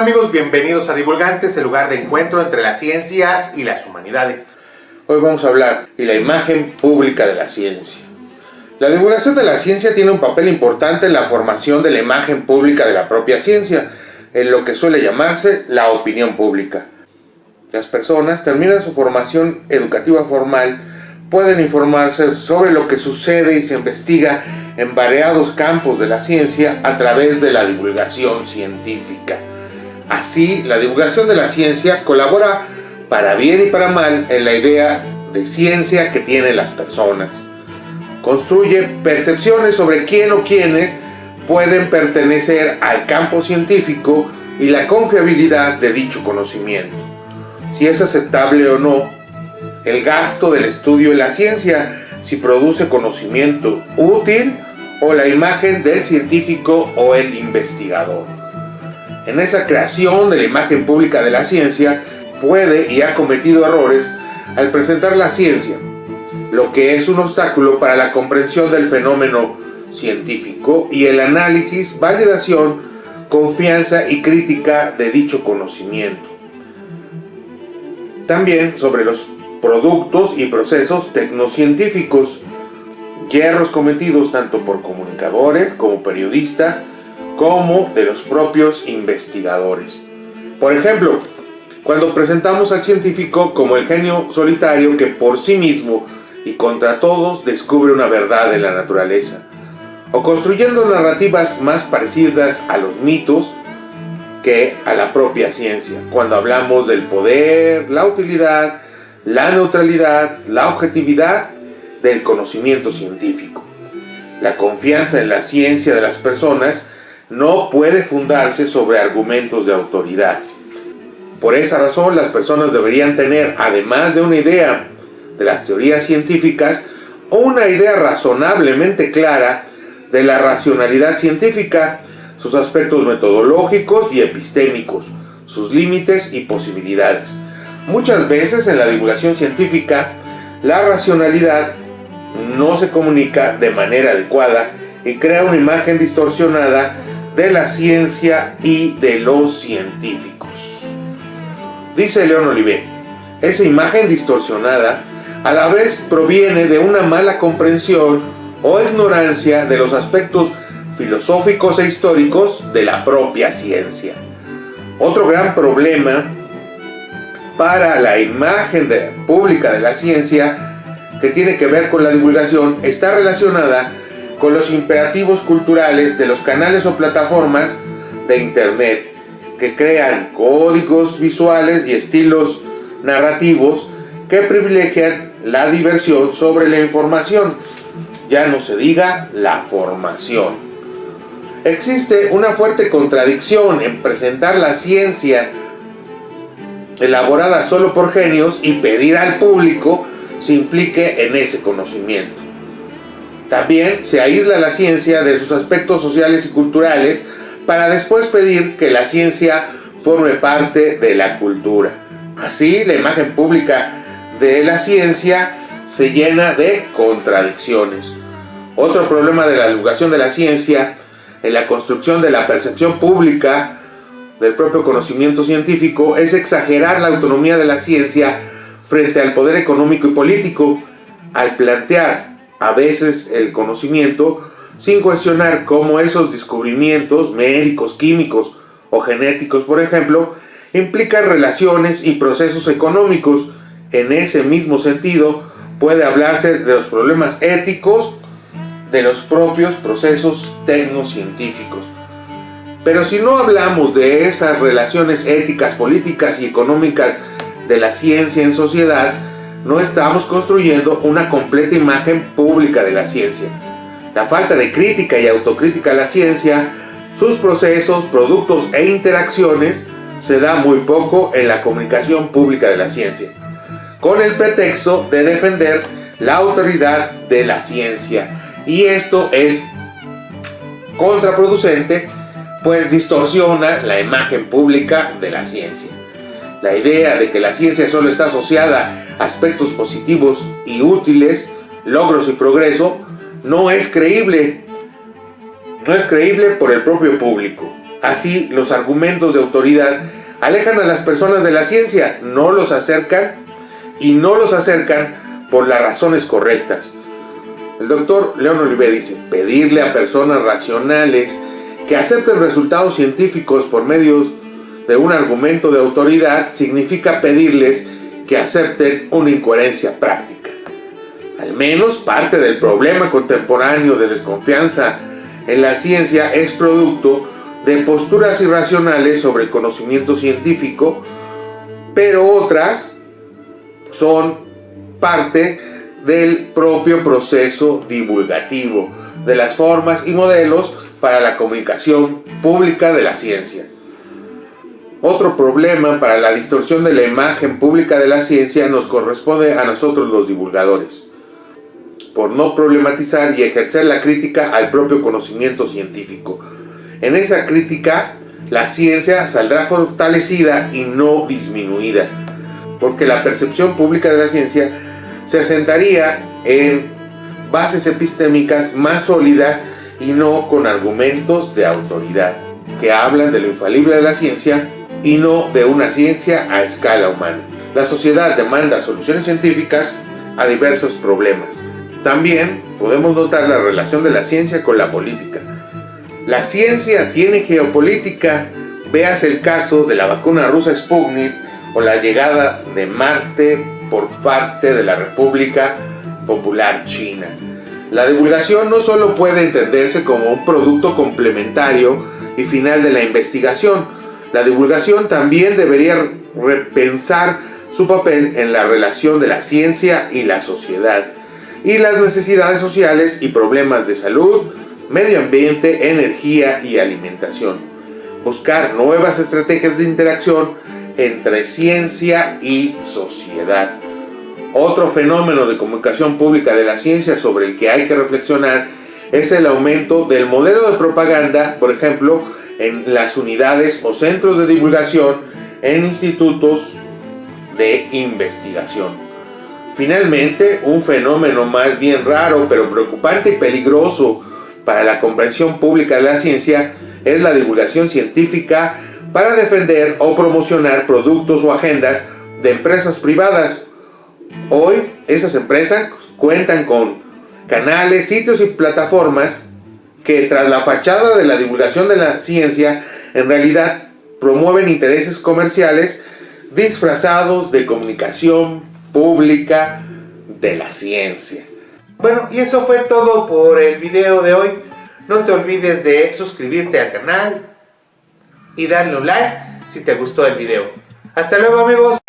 amigos? Bienvenidos a Divulgantes, el lugar de encuentro entre las ciencias y las humanidades. Hoy vamos a hablar de la imagen pública de la ciencia. La divulgación de la ciencia tiene un papel importante en la formación de la imagen pública de la propia ciencia, en lo que suele llamarse la opinión pública. Las personas terminan su formación educativa formal, pueden informarse sobre lo que sucede y se investiga en variados campos de la ciencia a través de la divulgación científica. Así, la divulgación de la ciencia colabora para bien y para mal en la idea de ciencia que tienen las personas. Construye percepciones sobre quién o quiénes pueden pertenecer al campo científico y la confiabilidad de dicho conocimiento. Si es aceptable o no el gasto del estudio en la ciencia, si produce conocimiento útil o la imagen del científico o el investigador. En esa creación de la imagen pública de la ciencia puede y ha cometido errores al presentar la ciencia, lo que es un obstáculo para la comprensión del fenómeno científico y el análisis, validación, confianza y crítica de dicho conocimiento. También sobre los productos y procesos tecnocientíficos, yerros cometidos tanto por comunicadores como periodistas, como de los propios investigadores. Por ejemplo, cuando presentamos al científico como el genio solitario que por sí mismo y contra todos descubre una verdad en la naturaleza, o construyendo narrativas más parecidas a los mitos que a la propia ciencia, cuando hablamos del poder, la utilidad, la neutralidad, la objetividad del conocimiento científico. La confianza en la ciencia de las personas no puede fundarse sobre argumentos de autoridad. Por esa razón, las personas deberían tener, además de una idea de las teorías científicas, una idea razonablemente clara de la racionalidad científica, sus aspectos metodológicos y epistémicos, sus límites y posibilidades. Muchas veces en la divulgación científica, la racionalidad no se comunica de manera adecuada y crea una imagen distorsionada de la ciencia y de los científicos. Dice León Olivet, esa imagen distorsionada a la vez proviene de una mala comprensión o ignorancia de los aspectos filosóficos e históricos de la propia ciencia. Otro gran problema para la imagen pública de la ciencia que tiene que ver con la divulgación está relacionada con los imperativos culturales de los canales o plataformas de internet que crean códigos visuales y estilos narrativos que privilegian la diversión sobre la información, ya no se diga la formación. Existe una fuerte contradicción en presentar la ciencia elaborada solo por genios y pedir al público se implique en ese conocimiento. También se aísla la ciencia de sus aspectos sociales y culturales para después pedir que la ciencia forme parte de la cultura. Así, la imagen pública de la ciencia se llena de contradicciones. Otro problema de la divulgación de la ciencia en la construcción de la percepción pública del propio conocimiento científico es exagerar la autonomía de la ciencia frente al poder económico y político, al plantear a veces el conocimiento sin cuestionar cómo esos descubrimientos médicos, químicos o genéticos, por ejemplo, implican relaciones y procesos económicos. En ese mismo sentido, puede hablarse de los problemas éticos de los propios procesos tecnocientíficos. Pero si no hablamos de esas relaciones éticas, políticas y económicas de la ciencia en sociedad, no estamos construyendo una completa imagen pública de la ciencia. La falta de crítica y autocrítica a la ciencia, sus procesos, productos e interacciones se da muy poco en la comunicación pública de la ciencia, con el pretexto de defender la autoridad de la ciencia. Y esto es contraproducente, pues distorsiona la imagen pública de la ciencia. La idea de que la ciencia solo está asociada a aspectos positivos y útiles, logros y progreso, no es creíble. No es creíble por el propio público. Así, los argumentos de autoridad alejan a las personas de la ciencia, no los acercan por las razones correctas. El doctor León Olivé dice: pedirle a personas racionales que acepten resultados científicos por medio de un argumento de autoridad significa pedirles que acepten una incoherencia práctica. Al menos parte del problema contemporáneo de desconfianza en la ciencia es producto de posturas irracionales sobre el conocimiento científico, pero otras son parte del propio proceso divulgativo, de las formas y modelos para la comunicación pública de la ciencia. Otro problema para la distorsión de la imagen pública de la ciencia nos corresponde a nosotros los divulgadores, por no problematizar y ejercer la crítica al propio conocimiento científico. En esa crítica, la ciencia saldrá fortalecida y no disminuida, porque la percepción pública de la ciencia se asentaría en bases epistémicas más sólidas y no con argumentos de autoridad, que hablan de lo infalible de la ciencia y no de una ciencia a escala humana. La sociedad demanda soluciones científicas a diversos problemas. También podemos notar la relación de la ciencia con la política. La ciencia tiene geopolítica. Veas el caso de la vacuna rusa Sputnik o la llegada de Marte por parte de la República Popular China. La divulgación no solo puede entenderse como un producto complementario y final de la investigación. La divulgación también debería repensar su papel en la relación de la ciencia y la sociedad, y las necesidades sociales y problemas de salud, medio ambiente, energía y alimentación. Buscar nuevas estrategias de interacción entre ciencia y sociedad. Otro fenómeno de comunicación pública de la ciencia sobre el que hay que reflexionar es el aumento del modelo de propaganda, por ejemplo, en las unidades o centros de divulgación en institutos de investigación. Finalmente, un fenómeno más bien raro, pero preocupante y peligroso para la comprensión pública de la ciencia es la divulgación científica para defender o promocionar productos o agendas de empresas privadas. Hoy, esas empresas cuentan con canales, sitios y plataformas que, tras la fachada de la divulgación de la ciencia, en realidad promueven intereses comerciales disfrazados de comunicación pública de la ciencia. Bueno, y eso fue todo por el video de hoy. No te olvides de suscribirte al canal y darle un like si te gustó el video. Hasta luego, amigos.